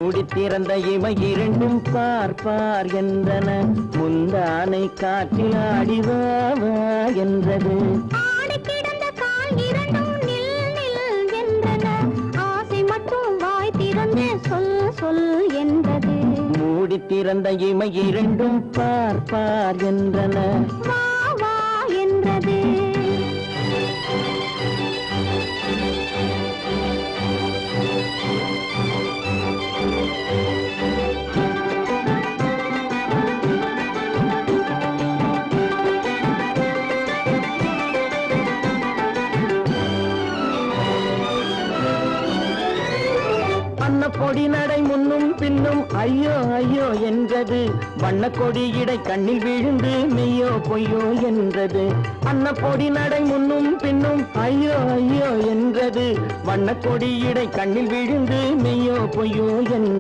மூடித்திறந்த இமை இரண்டும் பார்ப்பார் என்றன, முந்தானை காற்றில் ஆடிவா என்றது. மூடித்திறந்த இமை இரண்டும் பார்ப்பார் என்றன, வா வா என்றது. பொடி நடை முன்னும் பின்னும் ஐயோ ஐயோ என்றது. வண்ணக்கொடி இடை கண்ணில் விழுந்து மெய்யோ பொய்யோ என்றது. பொடி நடை முன்னும் பின்னும் ஐயோ ஐயோ என்றது. வண்ணக்கொடி இடை கண்ணில் விழுந்து மெய்யோ பொய்யோ என்றது.